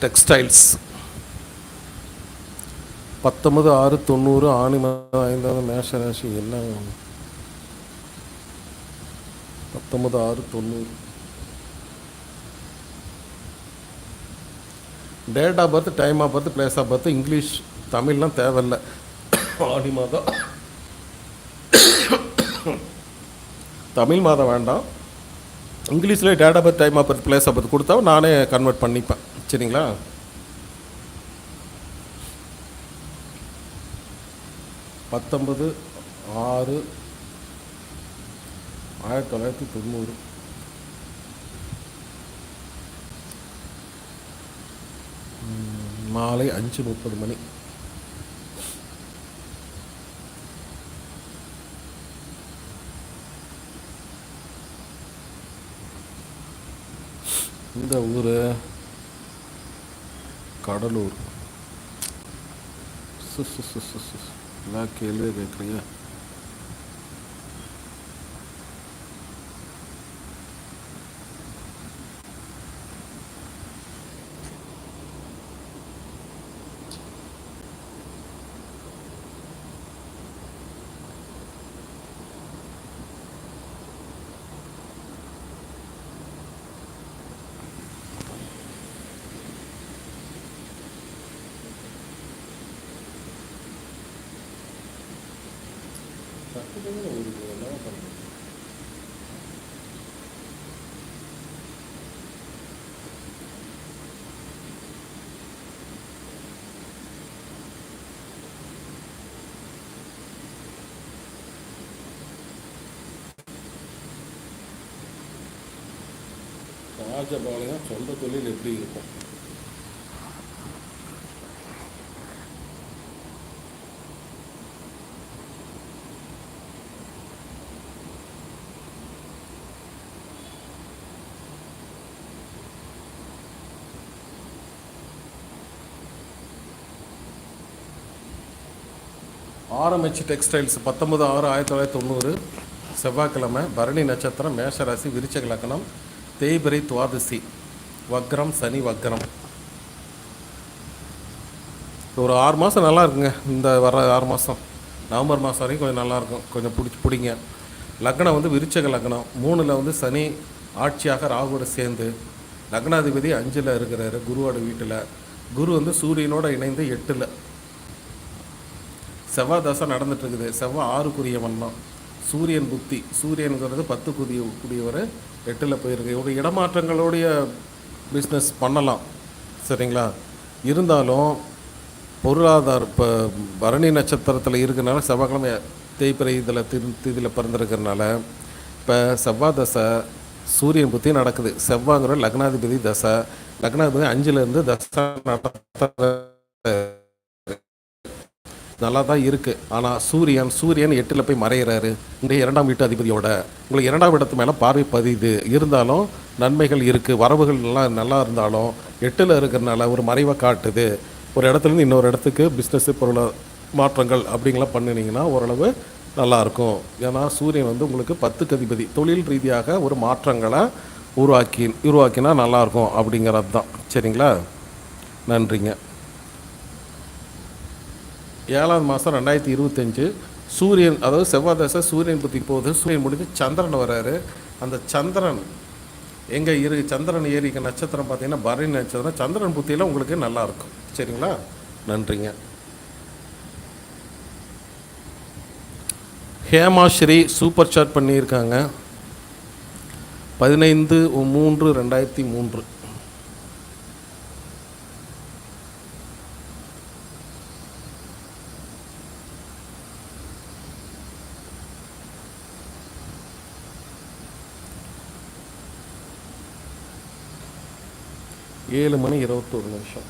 Textiles 19/6/90 ஆணி மாதம் 5வது மேஷ ராசி. என்ன 19/6/90 date of birth, time of birth, place of birth, English தமிழ்லாம் தேவையில்லை. ஆடி மாதம் தமிழ் மாதம் வேண்டாம். இங்கிலீஷில் date of birth, time of birth, place of birth கொடுத்தா நானே கன்வெர்ட் பண்ணிப்பேன். சரிங்களா? 19/6/1990 மாலை 5:30 இந்த ஊர் கடலூர். எல்லாம் கேள்வியை கேட்குறீங்க. ராஜபாளையம் சொந்த தொழில் எப்படி இருக்கும்? ஆர்எம்ஹெச் டெக்ஸ்டைல்ஸ் 19/6/1990 செவ்வாய்க்கிழமை, பரணி நட்சத்திரம், மேஷராசி, விருச்சிக லக்னம், தேய்பிரை துவாதசி, வக்ரம், சனி வக்ரம். ஒரு 6 மாதம் நல்லா இருக்குங்க. இந்த வர 6 மாதம் நவம்பர் மாதம் வரைக்கும் கொஞ்சம் நல்லாயிருக்கும். கொஞ்சம் பிடிங்க. லக்னம் வந்து விருச்சிக லக்னம். 3ல் வந்து சனி ஆட்சியாக ராகுவோடு சேர்ந்து, லக்னாதிபதி 5ல் இருக்கிறாரு குருவோட வீட்டில். குரு வந்து சூரியனோடு இணைந்து 8ல். செவ்வாய் தசை நடந்துட்டுருக்குது. செவ்வாய் 6க்குரிய வண்ணம். சூரியன் புத்தி, சூரியனுங்கிறது 10க்குரியவர் 8ல் போயிருக்கு. ஒரு இடமாற்றங்களுடைய பிஸ்னஸ் பண்ணலாம். சரிங்களா? இருந்தாலும் பொருளாதார இப்போ பரணி நட்சத்திரத்தில் இருக்கிறனால, செவ்வாய்க்கிழமை தேய்பிரை இதில் பிறந்திருக்கிறனால இப்போ செவ்வாய் தசை சூரியன் புத்தி நடக்குது. செவ்வாய்ங்கிற லக்னாதிபதி தசை. லக்னாதிபதி 5லேருந்து தசை நடத்த நல்லா தான் இருக்குது. ஆனால் சூரியன் 8ல் போய் மறைகிறாரு. இன்றைய 2ஆம் வீட்டு அதிபதியோட உங்களுக்கு 2ஆம் இடத்து மேலே பார்வை பதியுது. இருந்தாலும் நன்மைகள் இருக்குது. வரவுகள் நல்லா இருந்தாலும் 8ல் இருக்கிறனால ஒரு மறைவை காட்டுது. ஒரு இடத்துலேருந்து இன்னொரு இடத்துக்கு பிஸ்னஸ்ஸு, பொருள மாற்றங்கள் அப்படிங்கலாம் பண்ணினீங்கன்னா ஓரளவு நல்லாயிருக்கும். ஏன்னா சூரியன் வந்து உங்களுக்கு 10க்கு அதிபதி. தொழில் ரீதியாக ஒரு மாற்றங்களை உருவாக்கினா நல்லாயிருக்கும் அப்படிங்கிறது தான். சரிங்களா? நன்றிங்க. 7வது மாதம் 2025 சூரியன், அதாவது செவ்வாய் தசை சூரியன் புத்தி போகுது. சூரியன் முடிஞ்சு சந்திரன் வர்றாரு. அந்த சந்திரன் எங்கே சந்திரன் ஏறிக்க நட்சத்திரம் பார்த்தீங்கன்னா பரணி நட்சத்திரம். சந்திரன் புத்தியில் உங்களுக்கு நல்லாயிருக்கும். சரிங்களா? நன்றிங்க. ஹேமாஸ்ரீ சூப்பர் சாட் பண்ணியிருக்காங்க. 15/3/2003. ஏழு மணி 21 நிமிஷம்.